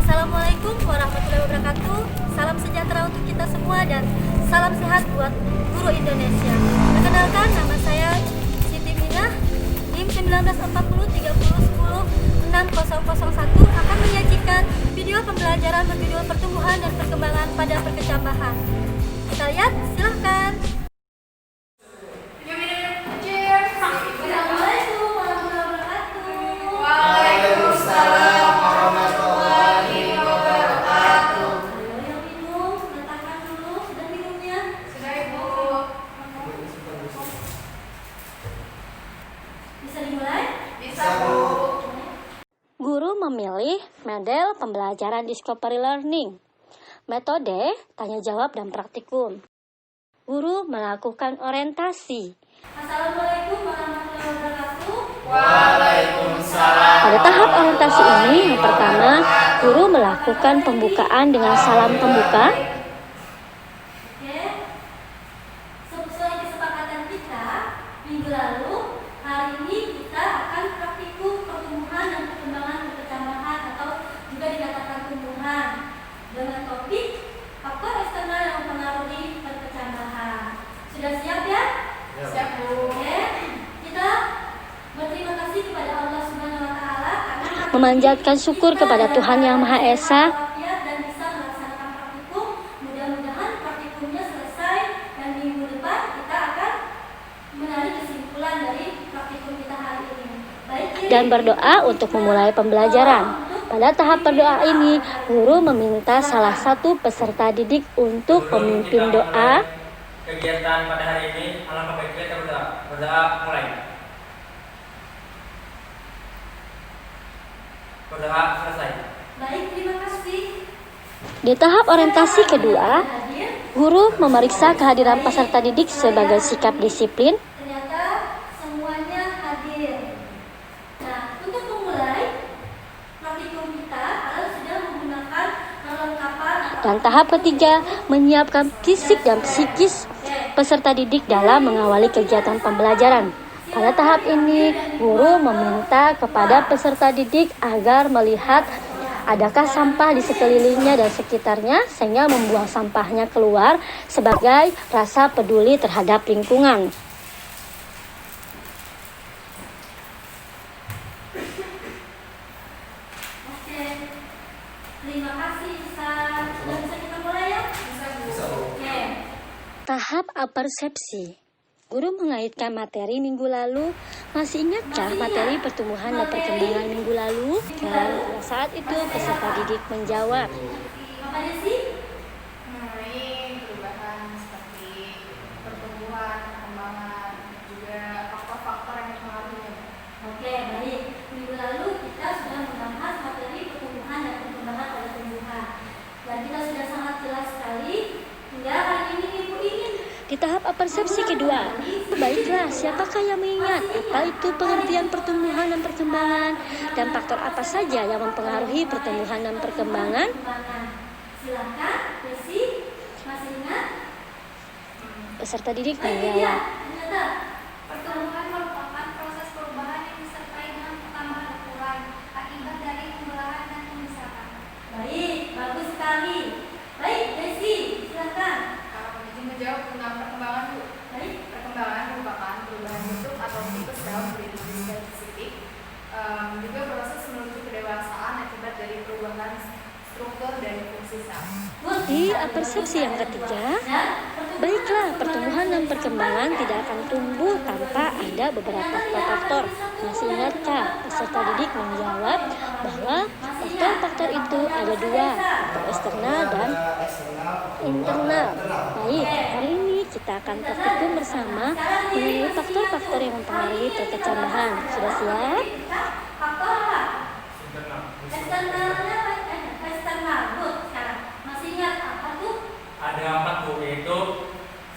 Assalamualaikum warahmatullahi wabarakatuh. Salam sejahtera untuk kita semua dan salam sehat buat guru Indonesia. Perkenalkan, nama saya Siti Minah, NIM 194030106001 akan menyajikan video pembelajaran berjudul Pertumbuhan dan Perkembangan pada Perkecambahan. Kita lihat, silahkan. Assalamualaikum warahmatullahi wabarakatuh. Waalaikumsalam warahmatullahi wabarakatuh. Ayo yang minum, letakkan dulu. Sudah minumnya? Sudah, Ibu. Bisa dimulai? Bisa, Bu. Guru memilih model pembelajaran discovery learning. Metode tanya jawab dan praktikum. Guru melakukan orientasi. Assalamualaikum warahmatullahi wabarakatuh. Waalaikumsalam. Pada tahap orientasi ini, yang pertama, guru melakukan pembukaan dengan salam pembuka. Oke. Sesuai kesepakatan kita minggu lalu, hari ini kita akan praktikum pertumbuhan dan perkembangan perkecambahan atau juga dikatakan tumbuhan dengan topik faktor eksternal yang mempengaruhi perkecambahan. Sudah siap ya? Siap, Bu. Oke. Kita berterima kasih kepada Allah Subhanahu wa taala karena Memanjatkan syukur kepada Tuhan Yang Maha Esa dan bisa melaksanakan praktikum. Mudah-mudahan praktikumnya selesai dan minggu depan kita akan menarik kesimpulan dari praktikum kita hari ini. Baik, dan berdoa untuk memulai pembelajaran. Pada tahap berdoa ini, guru meminta salah satu peserta didik untuk memimpin doa. Kegiatan pada hari ini, alangkah baiknya kita berdoa. Berdoa mulai. Berdoa selesai. baik, terima kasih. Di tahap orientasi kedua, Hadir. guru memeriksa kehadiran peserta didik sebagai sikap disiplin Ternyata semuanya hadir. Nah, untuk memulai praktikum kita adalah sudah menggunakan perlengkapan dan tahap ketiga menyiapkan fisik dan psikis peserta didik dalam mengawali kegiatan pembelajaran. Pada tahap ini, guru meminta kepada peserta didik agar melihat adakah sampah di sekelilingnya dan sekitarnya sehingga membuang sampahnya keluar sebagai rasa peduli terhadap lingkungan. Oke, terima kasih Ustaz. Sudah bisa kita mulai ya? Bisa, Bu. Oke. Tahap apersepsi. Guru mengaitkan materi minggu lalu. Masih ingatkah materi pertumbuhan dan perkembangan minggu lalu? Dan pada saat itu peserta didik menjawab. Apa Desi? Mengenai perubahan seperti pertumbuhan, perkembangan, juga faktor-faktor yang mempengaruhi. Oke, baik. Minggu lalu kita sudah membahas materi pertumbuhan dan perkembangan pada tumbuhan. Dan kita sudah sangat jelas sekali hingga hari ini Ibu ingin. Di tahap apersepsi kedua, baiklah siapakah yang mengingat apa itu pengertian pertumbuhan dan perkembangan dan faktor apa saja yang mempengaruhi pertumbuhan dan perkembangan? Silakan, Desi. Masih ingat? Peserta didik Iya, menjawab. ternyata. Pertumbuhan merupakan proses perubahan yang disertai dengan pertambahan ukuran akibat dari pembelahan dan pembesaran. Baik, bagus sekali. Baik, Desi, silakan. Izin menjawab tentang perkembangan, Bu. Baik. Perkembangan merupakan perubahan bentuk atau tipe sel berindividu dan spesifik, juga proses menuju kedewasaan akibat dari perubahan struktur dan fungsi sel. Di apersepsi yang ketiga, baiklah pertumbuhan dan perkembangan tidak akan tumbuh tanpa ada beberapa faktor. Masih ingatkah? Peserta didik menjawab bahwa faktor-faktor itu ada dua, faktor eksternal dan internal. Baik, hari ini kita akan praktikum bersama mengenai faktor-faktor yang mempengaruhi perkecambahan. Sudah siap? Faktor apa? Internal. Eksternalnya eksternal. Good. Sekarang masih ingat apa tuh? Ada 4, Bu, yaitu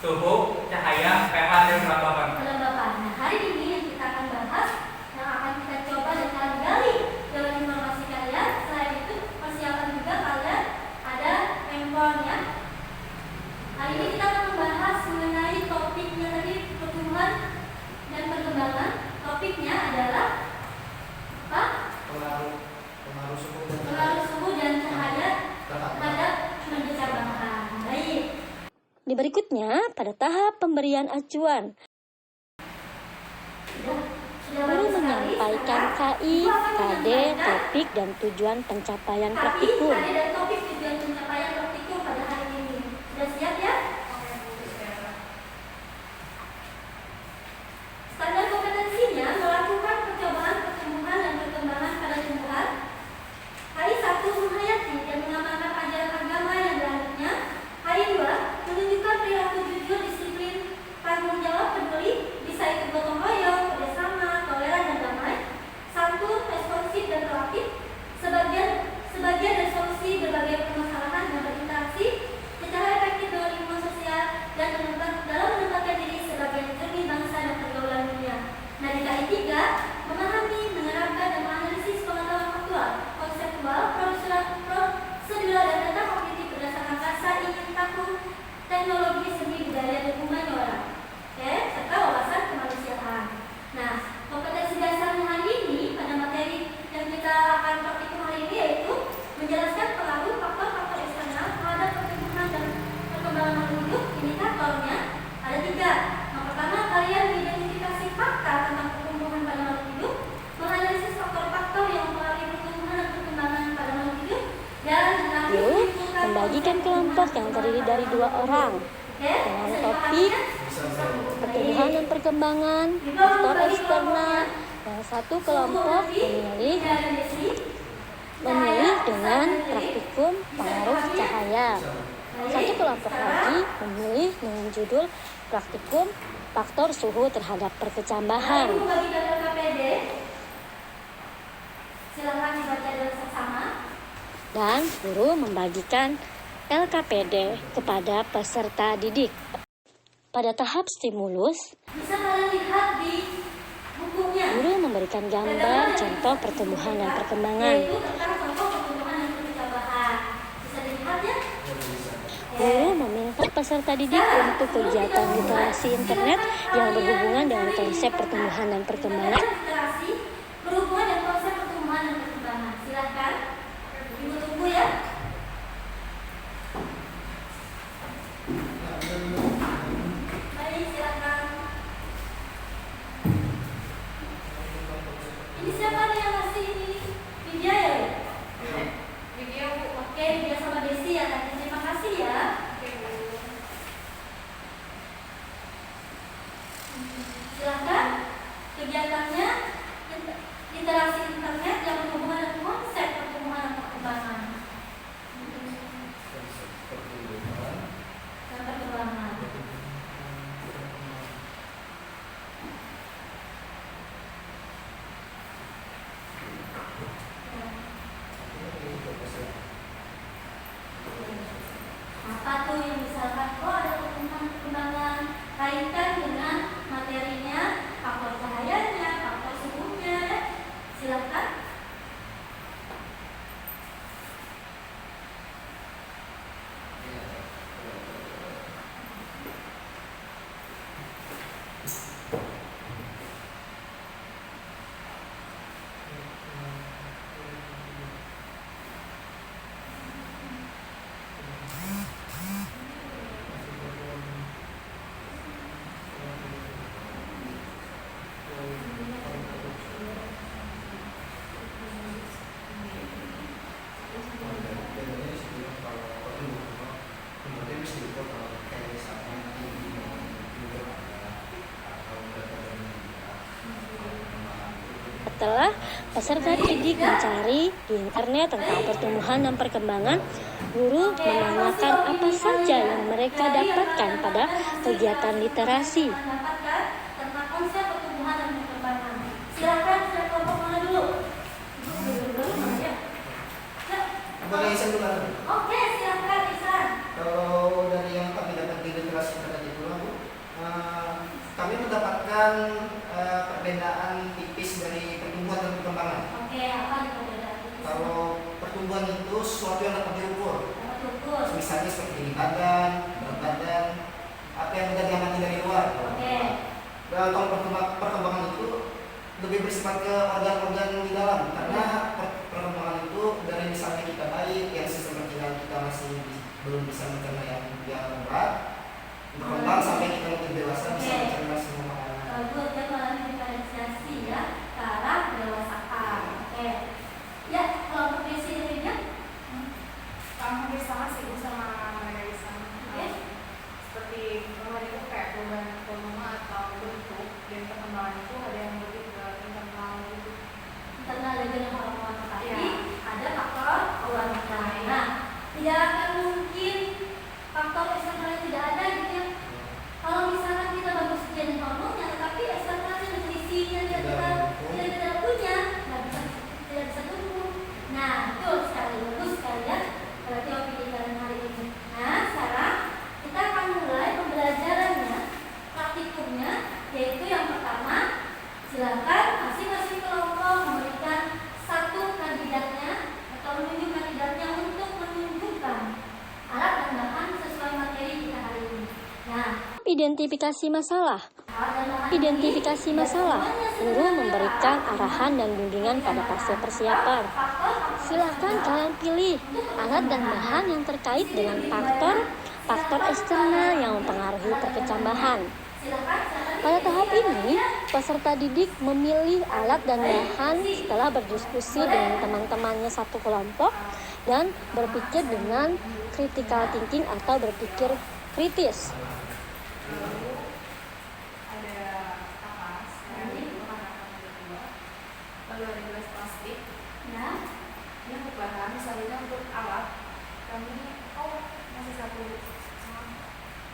suhu, cahaya, pH, dan kelembapan. Kelembapan. Nah, hari ini yang kita akan bahas, yang akan kita coba dan kalian gali dalam informasi kalian. Selain itu, persiapan juga kalian ada handphone ya. Hari ini kita akan membahas mengenai topiknya tadi pertumbuhan dan perkembangan. Topiknya adalah apa? Pengaruh pengaruh suhu dan cahaya terhadap pencemaran. Baik. Di berikutnya, pada tahap pemberian acuan, Sudah guru bagus sekali. menyampaikan KI, KD, topik, dan tujuan pencapaian praktikum. KI dan topik tujuan pencapaian praktikum pada hari ini. Sudah siap ya? Standar kompetensinya melakukan percobaan pertumbuhan dan perkembangan pada tumbuhan. KI 1 menghayati dan mengamalkan ajaran agama yang dianutnya. KI 2 menunjukkan perilaku jujur, disiplin, tanggung jawab, peduli, bisa ikut gotong royong, kerjasama, toleran dan damai. 1 responsif dan proaktif, sebagian dari solusi berbagai permasalahan dan berinteraksi secara efektif dengan lingkungan sosial dan dalam menempatkan diri sebagai cermin bangsa dan pergaulan dunia. Nah, di KI 3 memahami, menerapkan dan menganalisis pengetahuan faktual, konseptual, prosedural dan data kognitif berdasarkan rasa ingin tahu, teknologi, seni, budaya dan humaniora. Oke, serta wawasan kemanusiaan. Nah, kompetensi dasarnya hari ini pada materi yang kita akan praktikum hari ini yaitu menjelaskan pengaruh faktor-faktor eksternal terhadap pertumbuhan dan perkembangan makhluk hidup. Indikatornya ada 3. Yang pertama, kalian mengidentifikasi fakta tentang pertumbuhan pada makhluk hidup, menganalisis faktor-faktor yang mempengaruhi pertumbuhan dan perkembangan pada makhluk hidup, dan Guru membagikan kelompok yang terdiri dari 2 orang dengan topik pertumbuhan dan perkembangan, faktor eksternal, dan 1 kelompok memilih dengan praktikum pengaruh cahaya. 1 kelompok lagi memilih dengan judul praktikum faktor suhu terhadap perkecambahan. membagikan LKPD. Silakan dibaca dengan seksama. Dan guru membagikan LKPD kepada peserta didik. Pada tahap stimulus, Bisa kalian lihat di bukunya. guru memberikan gambar contoh pertumbuhan dan perkembangan. Yaitu tentang contoh pertumbuhan dan perkembangan. Bisa dilihat ya? Guru meminta peserta didik untuk kegiatan literasi internet yang berhubungan dengan konsep pertumbuhan dan perkembangan. Literasi berhubungan dengan konsep pertumbuhan dan perkembangan. Silakan. Ibu tunggu ya. Baik, silakan. Ini siapa nih yang ngasih ini? Vidya ya? Video Bu. Oke, Vidya sama Desi ya tadi. Terima kasih ya. Silakan. Kegiatannya literasi internet yang berhubungan dengan konsep pertumbuhan dan perkembangan. Dan perkembangan. Apa tuh yang misalkan ada perkembangan kaitkan dengan materinya, faktor cahayanya, faktor suhunya, ya. Silakan. Setelah peserta didik mencari di internet tentang pertumbuhan dan perkembangan, guru menanyakan apa saja yang mereka dapatkan pada kegiatan literasi. Mendapatkan tentang konsep pertumbuhan dan perkembangan. Silakan dari kelompok mana dulu? Ibu dulu mana ya? Ya. Boleh Isan dulu. Oke, silakan Isan. Kalau dari yang kami dapat di literasi tadi itu, kami mendapatkan perbedaan tipis dari pertumbuhan dan perkembangan. Oke, apa nih perbedaan itu? Kalau pertumbuhan itu sesuatu yang dapat diukur, Dapat diukur. misalnya seperti tinggi badan, berat badan, apa yang mudah diamati dari luar. Oke. Dan kalau perkembangan itu lebih bersifat ke organ-organ di dalam, karena perkembangan itu Identifikasi masalah. Identifikasi masalah. Guru memberikan arahan dan bimbingan pada fase persiapan. Silakan kalian pilih alat dan bahan yang terkait dengan faktor eksternal yang mempengaruhi perkecambahan. Pada tahap ini, peserta didik memilih alat dan bahan setelah berdiskusi dengan teman-temannya satu kelompok dan berpikir dengan critical thinking atau berpikir kritis. Lalu ada kapas, lalu ada gelas plastik. Ya. Ini untuk bahan, selanjutnya untuk alat. Kami masih satu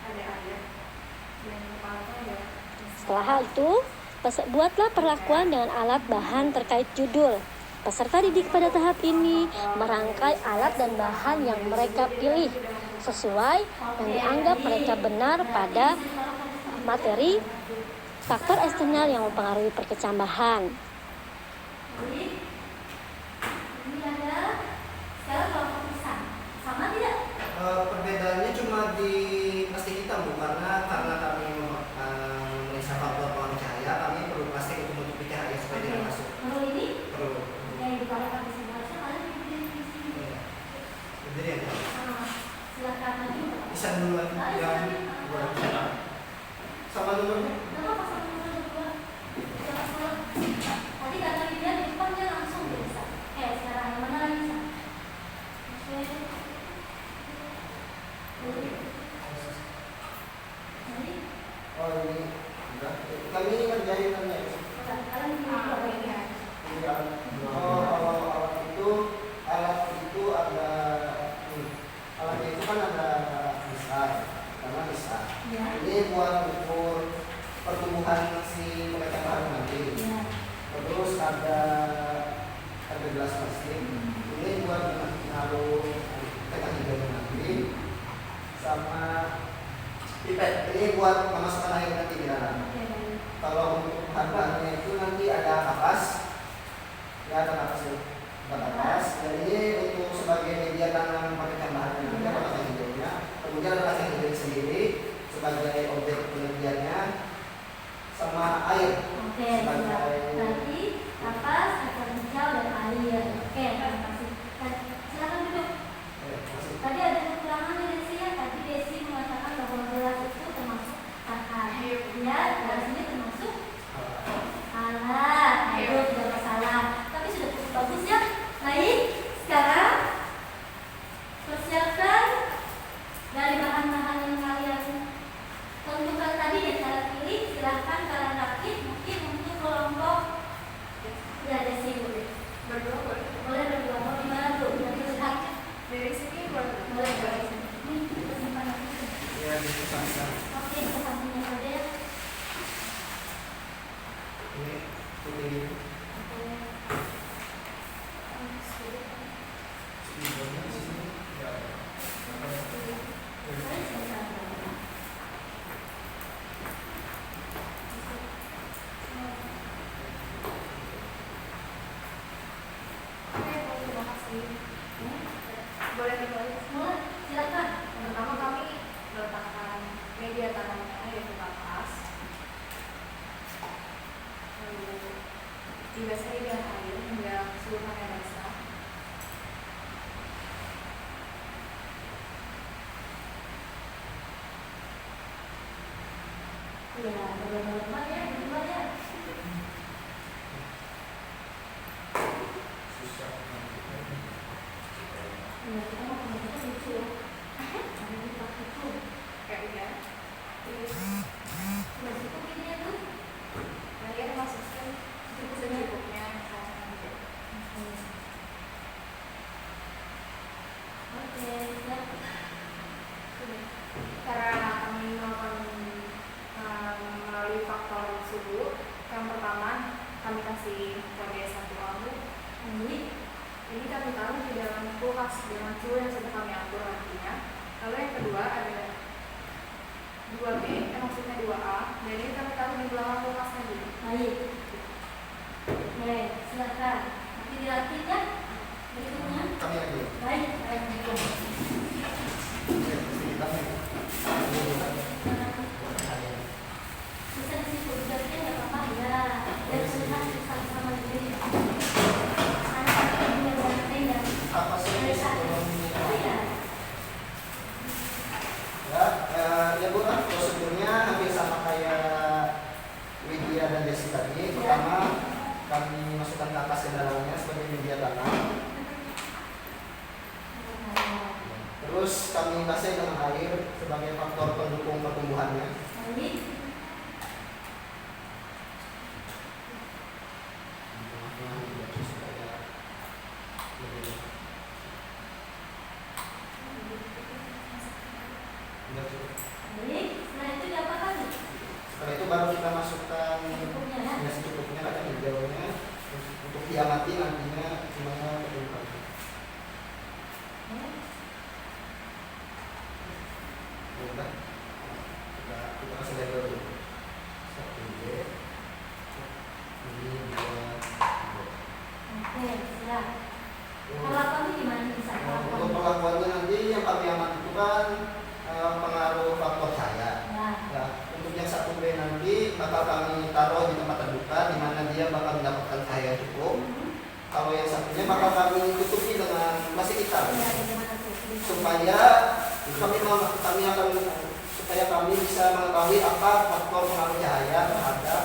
ada air. Dan untuk alatnya ada. Setelah hal itu, buatlah perlakuan dengan alat bahan terkait judul. Peserta didik pada tahap ini merangkai alat dan bahan yang mereka pilih sesuai yang dianggap mereka benar pada materi faktor eksternal yang mempengaruhi perkecambahan. Ini ada sekarang kelompok tulisan. Sama tidak? Perbedaannya cuma di plastik hitam, Bu, karena kami memeriksa faktor pengaruh cahaya, kami perlu plastik untuk menutupi cahaya supaya tidak masuk. Perlu ini? Perlu. Yang dikeluarkan di sini harusnya kalian berdiri di sini. Berdiri ya? Silakan maju. Bisa duluan yang sama nomornya? Kenapa pasal nomor 2? Jangan salah. Tadi kata dia di depan dia langsung bisa. Sekarang yang mana lagi bisa? Oh ini, enggak. Kami ngerjain namanya. Kalian ini Oh, kalau alat itu ada alatnya itu kan ada besar, karena besar. Ya. Ini buat ukur pertumbuhan si perkecambahan nanti. Ya. Terus ada gelas plastik. Ini buat menaruh tengah hidungnya nanti. Sama pipet. Ini buat memasukkan air nanti di dalam. Kalau untuk bahannya itu nanti ada kapas. Ya, ada kapas. Jadi untuk sebagai media tanam perkecambahan nanti ada kacang hijaunya. Kemudian ada kacang hijau sendiri sebagai objek penelitiannya, sama air. Oke, berarti kapas, kacang hijau dan air. Oke, terima kasih. Silakan duduk. Tadi ada kekurangan dari Desi ya. Tadi Desi mengatakan bahwa gelas itu termasuk bahan. Ya, gelas ini termasuk alat. Ayo, tidak masalah. Tapi sudah cukup bagus ya. Baik, sekarang persiapkan dari bahan-bahan yang kalian tentukan tadi dan cara pilih. Silahkan kalian rakit mungkin untuk kelompok. Ya, Desi boleh. Berdua boleh. Boleh berdua. Mau di mana tuh? Nanti lihat. Dari sini boleh. Boleh. Ini kita simpan lagi. Ya, disempatkan. Oke, kita sampingnya saja ya. Ini putih. Boleh dimulai. Mulai, silakan. Yang pertama kami meletakkan media tanamnya yaitu kapas. Lalu dibasahi dengan air hingga seluruhnya basah. Ya, berdua ya, berdua ya. Ya, kita mau kita lucu ya. Ada di pakai itu. Kayak udah. Terus Sudah cukup ini ya tuh. air masukkan secukupnya. Oke, siap. Cara kami melakukan melalui faktor suhu. Yang pertama kami kasih kode 1 ini kami taruh di dalam kulkas dengan suhu yang sudah kami atur nantinya. Lalu yang kedua ada 2B, maksudnya 2A, dan ini kami taruh di belakang kulkasnya dulu. Baik. Oke, silakan. Nanti dilatih ya. Berikutnya. Kami lagi. Baik, baik. Kami. tanahnya sebagai media tanam. Terus kami basi dengan air sebagai faktor pendukung pertumbuhannya. Baik. Baik. Setelah itu diapakan? Setelah itu baru kita masukkan Secukupnya ya. ya secukupnya kacang hijaunya untuk diamati nantinya gimana pertumbuhannya. Udah. Kita kasih label dulu. 1B. Ini 2. Oke, siap. Perlakuannya gimana bisa? Untuk perlakuannya nanti yang kami amati itu kan pengaruh faktor cahaya. Ya. Ya, untuk yang 1B nanti bakal kami taruh di tempat terbuka di mana dia bakal mendapatkan cahaya cukup. Kalau yang satunya bakal kami tutupi dengan plastik hitam Ya, bagaimana tuh? supaya kami bisa mengetahui apa faktor pengaruh cahaya terhadap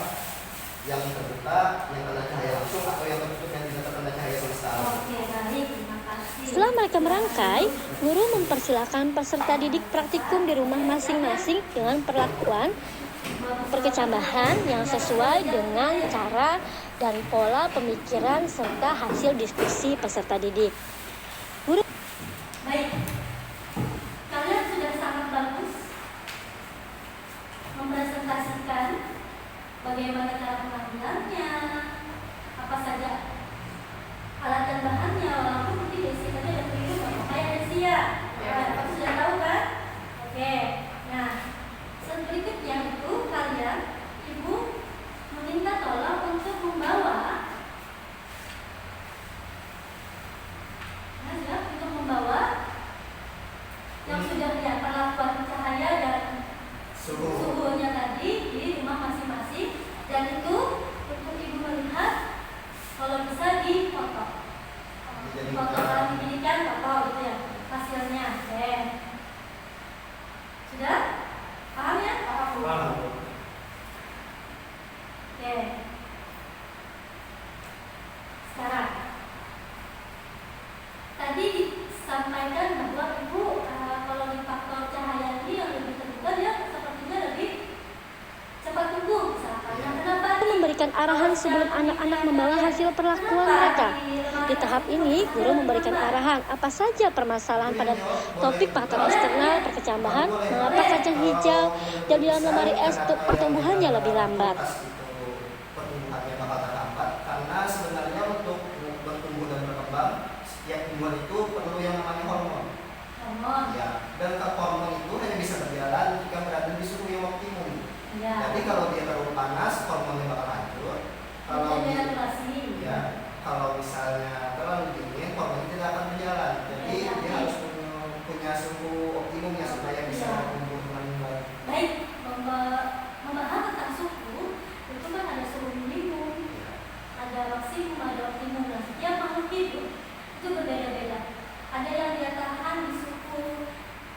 yang terbuka, yang kena cahaya langsung atau yang tertutup yang tidak terkena cahaya sama sekali. Oke, baik. Terima kasih. Setelah mereka merangkai, guru mempersilahkan peserta didik praktikum di rumah masing-masing dengan perlakuan perkecambahan yang sesuai dengan cara dan pola pemikiran serta hasil diskusi peserta didik. Guru Baik. Kalian sudah sangat bagus mempresentasikan bagaimana cara pengambilannya, apa saja alat dan bahannya, walaupun mungkin basic aja ada keliru, nggak apa-apa ya Desia. Kamu sudah tahu kan? Oke. Nah, berikutnya itu kalian, ibu meminta tolong untuk membawa yang sudah lihat perlakuan cahaya dan suhunya tadi di rumah masing-masing, dan itu untuk ibu melihat kalau bisa di foto kalau diberikan foto gitu ya hasilnya. Oke, sudah paham ya? Paham. Oke, sekarang tadi disampaikan bahwa ibu kalau di faktor cahaya ini yang lebih terbuka dia sepertinya lebih cepat tumbuh misalkan. Nah, kenapa? memberikan arahan sebelum anak-anak membawa hasil perlakuan mereka. Di tahap ini, guru memberikan arahan apa saja permasalahan pada topik faktor eksternal perkecambahan, mengapa kacang hijau dan di dalam lemari es pertumbuhannya lebih lambat. Pertumbuhannya bakal terlambat karena sebenarnya untuk bertumbuh dan berkembang setiap tumbuhan itu perlu yang namanya hormon. Hormon. Ya, dan hormon itu hanya bisa berjalan jika berada di suhu yang optimum. Ya. Jadi kalau dia terlalu panas, hormonnya bakal hancur. Kalau misalnya terlalu dingin, hormonnya tidak akan berjalan. Jadi dia harus punya suhu optimum ya supaya bisa tumbuh dengan baik. Baik, membahas tentang suhu itu kan ada suhu minimum, ada maksimum, ada optimum. Nah, setiap makhluk hidup itu berbeda-beda. Ada yang dia tahan di suhu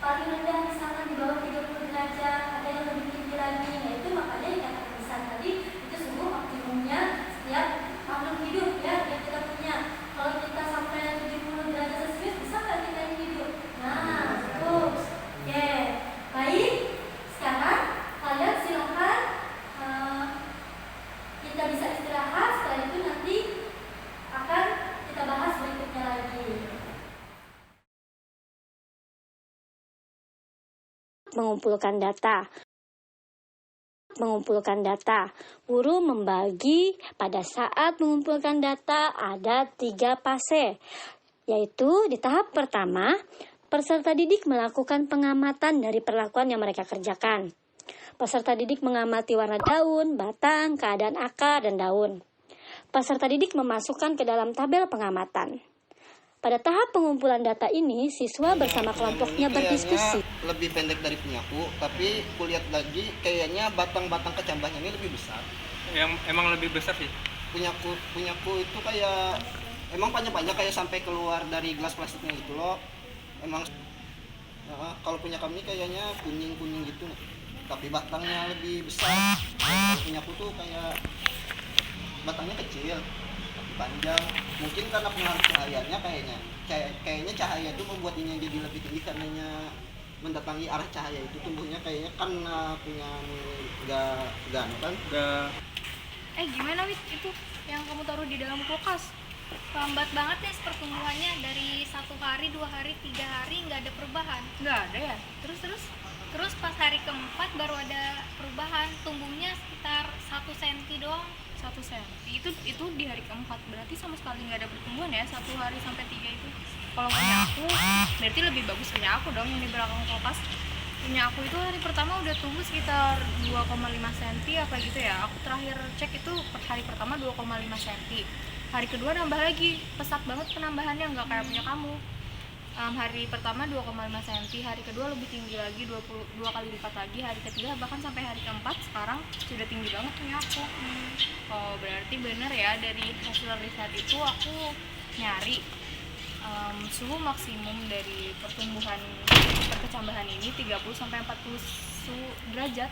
paling rendah misalkan di bawah 30 derajat, ada yang lebih tinggi lagi. Nah, itu makanya dikatakan besar tadi itu suhu optimumnya setiap makhluk hidup ya yang kita punya. Kalau kita sampai 70 derajat Celcius bisa nggak kita yang hidup? Nah, itu. Oke, baik. Sekarang kalian silakan kita bisa istirahat. Setelah itu nanti akan kita bahas berikutnya lagi. Mengumpulkan data. Guru membagi pada saat mengumpulkan data ada 3 fase, yaitu di tahap pertama, peserta didik melakukan pengamatan dari perlakuan yang mereka kerjakan. Peserta didik mengamati warna daun, batang, keadaan akar, dan daun. Peserta didik memasukkan ke dalam tabel pengamatan. Pada tahap pengumpulan data ini, siswa bersama kelompoknya berdiskusi. Lebih pendek dari punyaku, tapi kulihat lagi kayaknya batang-batang kecambahnya ini lebih besar. Yang emang lebih besar sih. Punyaku itu kayak emang panjang-panjang kayak sampai keluar dari gelas plastiknya gitu loh. Emang kalau punya kami kayaknya kuning-kuning gitu, tapi batangnya lebih besar. Kalau punyaku tuh kayak batangnya kecil, tapi panjang. Mungkin karena pengaruh cahayanya kayaknya cahaya itu membuatnya jadi lebih tinggi karenanya mendatangi arah cahaya itu tumbuhnya kayaknya karena punya enggak kan? Gimana Wit itu yang kamu taruh di dalam kulkas? Lambat banget deh pertumbuhannya, dari 1 hari, 2 hari, 3 hari nggak ada perubahan. Nggak ada ya? Terus pas hari keempat baru ada perubahan, tumbuhnya sekitar 1 cm doang. 1 cm itu di hari keempat, berarti sama sekali nggak ada pertumbuhan ya 1 hari sampai 3 itu. Kalau punya aku berarti lebih bagus punya aku dong yang di belakang kulkas. Punya aku itu hari pertama udah tumbuh sekitar 2,5 cm apa gitu ya. Aku terakhir cek itu hari pertama 2,5 cm. Hari kedua nambah lagi, pesat banget penambahannya, nggak kayak punya kamu. Hari pertama 2,5 cm, hari kedua lebih tinggi lagi 2 kali lipat lagi, hari ketiga bahkan sampai hari keempat sekarang sudah tinggi banget punya aku. Oh berarti bener ya, dari hasil riset itu aku nyari suhu maksimum dari pertumbuhan perkecambahan ini 30-40 derajat.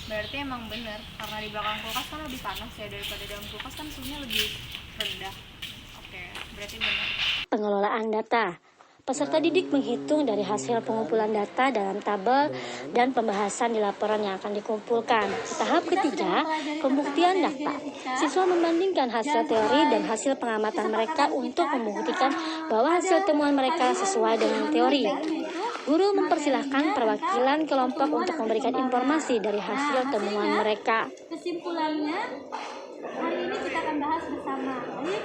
Berarti emang bener, karena di belakang kulkas kan lebih panas ya daripada dalam kulkas kan suhunya lebih rendah. Oke, berarti bener. Pengelolaan data. Peserta didik menghitung dari hasil pengumpulan data dalam tabel dan pembahasan di laporan yang akan dikumpulkan. Di tahap ketiga, pembuktian data. Siswa membandingkan hasil teori dan hasil pengamatan mereka untuk membuktikan bahwa hasil temuan mereka sesuai dengan teori. Guru mempersilahkan perwakilan kelompok untuk memberikan informasi dari hasil temuan mereka. Kesimpulannya, hari ini kita akan bahas bersama. Baik,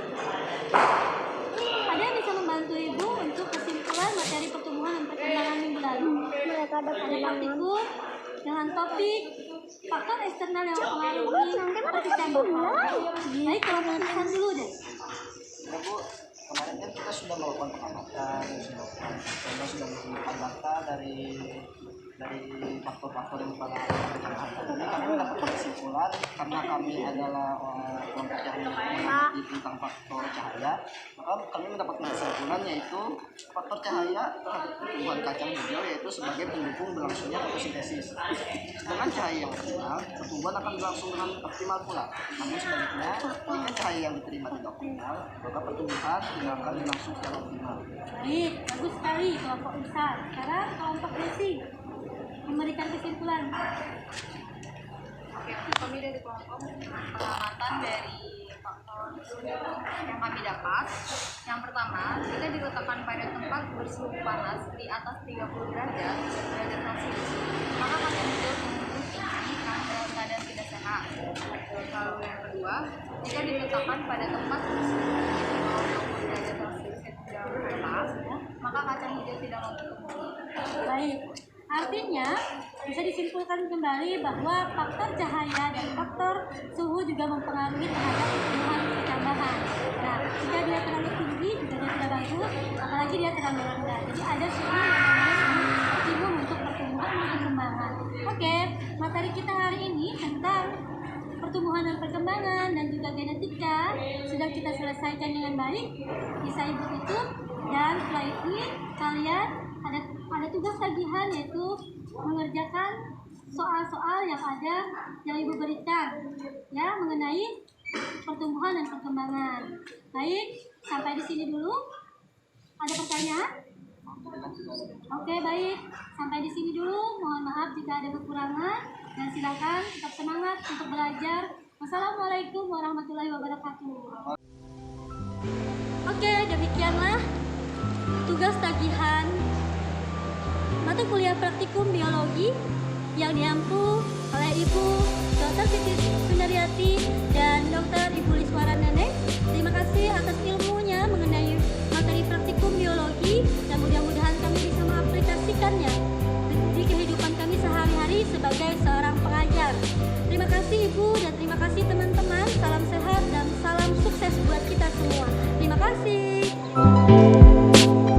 ada yang bisa membantu Ibu untuk kesimpulan materi pertumbuhan dan perkembangan minggu lalu? Ada praktikum dengan topik faktor eksternal yang mempengaruhi perkecambahan. Baik, kalau penulisan dulu deh. Ya Bu, kemarin kan kita sudah melakukan pengamatan, sudah mengumpulkan data dari faktor-faktor yang mempengaruhi perkecambahan. Ini kami mendapatkan kesimpulan karena kami adalah kelompok yang meneliti tentang faktor cahaya, maka kami mendapatkan kesimpulan yaitu faktor cahaya terhadap pertumbuhan kacang hijau yaitu sebagai pendukung berlangsungnya fotosintesis. Dengan cahaya yang optimal, pertumbuhan akan berlangsung dengan optimal pula. Namun sebaliknya, jika cahaya yang diterima tidak optimal, maka pertumbuhan tidak akan berlangsung secara optimal. Baik, bagus sekali kelompok besar. Sekarang kelompok Desi memberikan kesimpulan. Oke, kami dari kelompok pengamatan dari faktor yang kami dapat. Yang pertama, jika diletakkan pada tempat bersuhu panas di atas 30 derajat Celcius, maka kacang hijau tumbuh tinggi dalam keadaan tidak sehat. Lalu yang kedua, jika diletakkan pada tempat bersuhu di bawah 20 derajat Celcius yang panas, maka kacang hijau tidak mampu tumbuh. Baik, artinya bisa disimpulkan kembali bahwa faktor cahaya dan faktor suhu juga mempengaruhi terhadap pertumbuhan perkecambahan. Nah, jika dia terlalu tinggi juga dia tidak bagus, apalagi dia terlalu rendah. Jadi ada suhu yang namanya suhu optimum untuk pertumbuhan dan perkembangan. Oke, materi kita hari ini tentang pertumbuhan dan perkembangan dan juga genetika sudah kita selesaikan dengan baik. Bisa Ibu tutup, dan setelah ini kalian ada tugas tagihan, yaitu mengerjakan soal-soal yang Ibu berikan ya mengenai pertumbuhan dan perkembangan. Baik, sampai di sini dulu. Ada pertanyaan? Oke, baik. Sampai di sini dulu. Mohon maaf jika ada kekurangan dan silakan tetap semangat untuk belajar. Wassalamualaikum warahmatullahi wabarakatuh. Oke, demikianlah tugas tagihan mata kuliah praktikum biologi yang diampu oleh Ibu Dr. Siti Sundaryati dan Dr. Ibu Liswara Neneng. Terima kasih atas ilmu